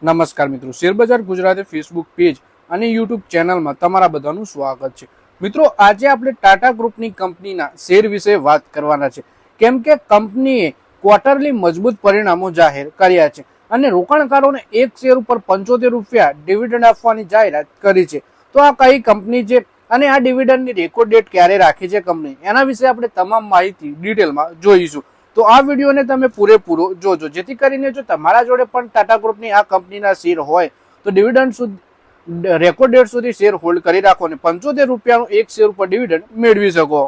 નમસ્કાર મિત્રો, શેરબજાર ગુજરાતી ફેસબુક પેજ અને યુટ્યુબ ચેનલમાં તમારા બધાનું સ્વાગત છે. મિત્રો, આજે આપણે ટાટા ગ્રુપની કંપનીના શેર વિશે વાત કરવાના છે, કેમ કે કંપનીએ ક્વાર્ટરલી મજબૂત પરિણામો જાહેર કર્યા છે અને રોકાણકારોને એક શેર ઉપર 75 રૂપિયા ડિવિડન્ડ આપવાની જાહેરાત કરી છે. તો આ કઈ કંપની છે અને આ ડિવિડન્ડની રેકોર્ડ ડેટ ક્યારે રાખી છે કંપની, એના વિશે આપણે તમામ માહિતી ડિટેલમાં જોઈશું. તો આ વિડીયોને તમે પૂરેપૂરો જોજો, જેથી કરીને જો તમારા જોડે પણ ટાટા ગ્રુપની આ કંપનીના શેર હોય તો ડિવિડન્ડ સુધી રેકોર્ડ ડેટ સુધી શેર હોલ્ડ કરી રાખો અને 75 રૂપિયાનું એક શેર ઉપર ડિવિડન્ડ મેળવી શકો.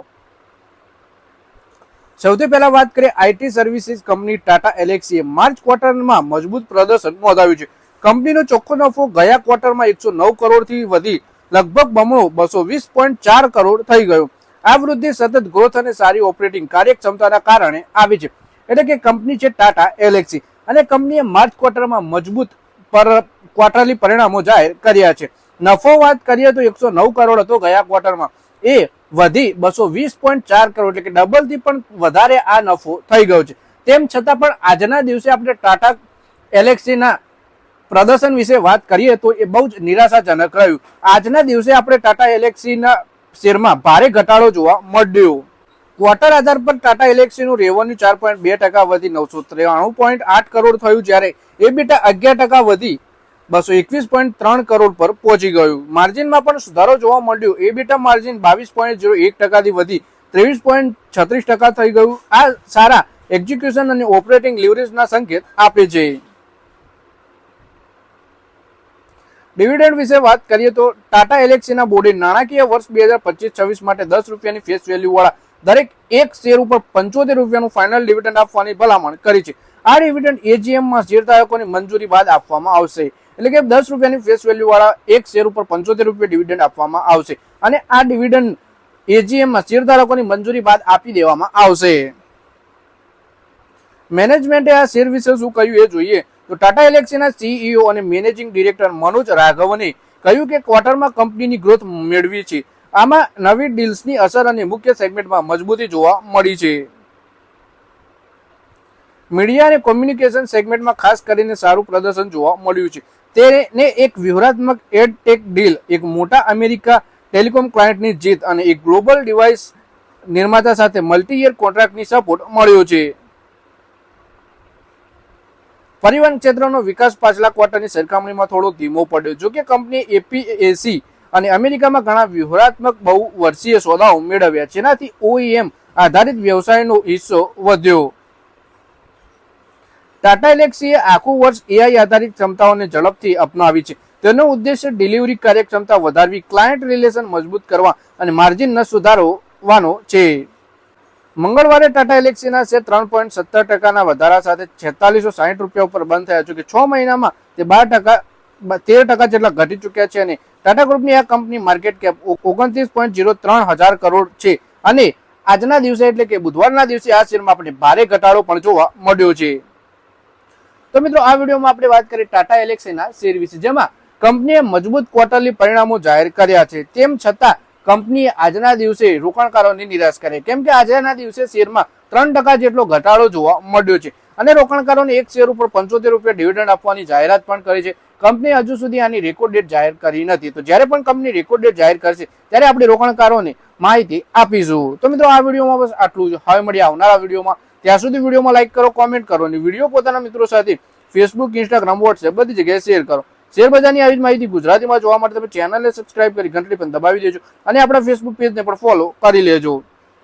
સૌથી પહેલા વાત કરીએ આઈટી સર્વિસીસ કંપની ટાટા એલેક્સીએ માર્ચ ક્વાર્ટરમાં મજબૂત પ્રદર્શન નોંધાવ્યું છે. કંપનીનો ચોખ્ખો નફો ગયા ક્વાર્ટરમાં 109 કરોડથી વધી લગભગ બમણો 220.4 કરોડ થઈ ગયો. આ વૃદ્ધિ સતત ગ્રોથ અને સારી ઓપરેટિંગ કાર્યક્ષમતાના કારણે આવી છે. એટલે કે કંપની છે ટાટા એલેક્સી અને કંપનીએ માર્ચ ક્વાર્ટરમાં મજબૂત ક્વાર્ટરલી પરિણામો જાહેર કર્યા છે. નફો વાત કરીએ તો 109 કરોડ હતો ગયા ક્વાર્ટરમાં, એ વધી 220.4 કરોડ એટલે કે ડબલથી પણ વધારે આ નફો થઈ ગયો છે. તેમ છતાં પણ આજના દિવસે આપણે ટાટા એલેક્સીના પ્રદર્શન વિશે વાત કરીએ તો એ બહુ જ નિરાશાજનક રહ્યું. આજના દિવસે આપણે ટાટા એલેક્સીના શેરમાં ભારે ઘટાડો જોવા મળ્યો. ક્વાર્ટર આધાર પર ટાટા એલેક્સીનું રેવન્યુ 4.2% વધી 993.8 કરોડ થયું, જ્યારે એબીટા 11% વધી 221.3 કરોડ પર પહોંચી ગયું. માર્જિનમાં પણ સુધારો જોવા મળ્યો. એબીટા માર્જિન 22.01% થી વધી 23.36% થઈ ગયું. આ સારા એક્ઝિક્યુશન અને ઓપરેટિંગ લીવરેજના સંકેત આપે છે. ડિવિડન્ડ વિશે વાત કરીએ તો ટાટા એલેક્સીના બોર્ડે નાણાકીય વર્ષ 2025-26 માટે 10 રૂપિયાની ફેસ વેલ્યુ વાળા દરેક એક શેર ઉપર 75 રૂપિયાનું ફાઇનલ ડિવિડન્ડ આપવાની ભલામણ કરી છે. આ ડિવિડન્ડ એજીએમમાં શેરધારકોની મંજૂરી બાદ આપવામાં આવશે. એટલે કે 10 રૂપિયાની ફેસ વેલ્યુ વાળા એક શેર ઉપર 75 રૂપિયા ડિવિડન્ડ આપવામાં આવશે અને આ ડિવિડન્ડ એજીએમમાં શેરધારકોની મંજૂરી બાદ આપી દેવામાં આવશે. મેનેજમેન્ટે આ શેર વિશે શું કહ્યું એ જોઈએ તો ટાટા એલેક્સીના સીઈઓ અને મેનેજિંગ ડિરેક્ટર મનોજ રાઘવને કહ્યું કે ક્વાર્ટરમાં કંપનીની ગ્રોથ મેળવી છે. આમાં નવી ડીલ્સની અસર અને મુખ્ય સેગમેન્ટમાં મજબૂતી જોવા મળી છે. મીડિયા અને કોમ્યુનિકેશન સેગમેન્ટમાં ખાસ કરીને સારું પ્રદર્શન જોવા મળ્યું છે. તેને એક વ્યૂહાત્મક એડટેક ડીલ, એક મોટા અમેરિકા ટેલિકોમ ક્લાયન્ટની જીત અને એક ગ્લોબલ ડિવાઇસ નિર્માતા સાથે મલ્ટી યર કોન્ટ્રાક્ટની સપોર્ટ મળ્યો છે. પરિવહન ક્ષેત્રનો વિકાસ પાછલા ક્વાર્ટરની સરખામણીમાં થોડો ધીમો પડ્યો. જો કે કંપનીએ એપીએસી અને અમેરિકામાં ઘણા વ્યૂહાત્મક બહુ વર્ષીય સોદાઓ મેળવ્યા, જેનાથી ઓઈએમ આધારિત વ્યવસાયનો હિસ્સો વધ્યો. ટાટા એલેક્સીએ આખું વર્ષ એઆઈ આધારિત ક્ષમતાઓને ઝડપથી અપનાવી છે. તેનો ઉદ્દેશ્ય ડિલિવરી કાર્યક્ષમતા વધારવી, ક્લાયન્ટ રિલેશન મજબૂત કરવા અને માર્જિન સુધારવાનો છે. મંગળવારે ટાટા એલેક્સીના શેર 3.17% વધારા સાથે 4660 રૂપિયા ઉપર બંધ થયા છે કે 6 મહિનામાં તે 13% જેટલા ઘટી ચુક્યા છે અને ટાટા ગ્રુપની આ કંપની માર્કેટ કેપ 29.03 હજાર કરોડ છે અને આજના દિવસે એટલે કે બુધવારના દિવસે આ શેરમાં આપણે ભારે ઘટાડો પણ જોવા મળ્યો છે. તો મિત્રો, આ વિડીયોમાં આપણે વાત કરી ટાટા એલેક્સીના શેર વિશે, જેમાં કંપનીએ મજબૂત ક્વાર્ટરલી પરિણામો જાહેર કર્યા છે. તેમ છતાં કંપનીએ આજના દિવસે રોકાણકારોને નિરાશ કરે, કેમ કે આજના દિવસે શેરમાં 3% જેટલો ઘટાડો જોવા મળ્યો છે અને રોકાણકારોને એક શેર ઉપર 75 રૂપિયા ડિવિડન્ડ આપવાની જાહેરાત પણ કરી છે. કંપનીએ હજુ સુધી આની રેકોર્ડ ડેટ જાહેર કરી નથી. તો જ્યારે પણ કંપની રેકોર્ડ ડેટ જાહેર કરશે ત્યારે આપણે રોકાણકારોને માહિતી આપીશું. તો મિત્રો, આ વિડીયોમાં બસ આટલું જ. હવે મળીએ આવનારા વિડીયોમાં. ત્યાં સુધી વિડીયોમાં લાઈક કરો, કોમેન્ટ કરો અને વિડીયો પોતાના મિત્રો સાથે ફેસબુક, ઇન્સ્ટાગ્રામ, વોટ્સએપ બધી જગ્યાએ શેર કરો. શેરબજારની આવી જ માહિતી ગુજરાતીમાં જોવા માટે તમે ચેનલને સબસ્ક્રાઇબ કરી ઘંટડી પણ દબાવી દેજો અને આપણા ફેસબુક પેજને પણ ફોલો કરી લેજો.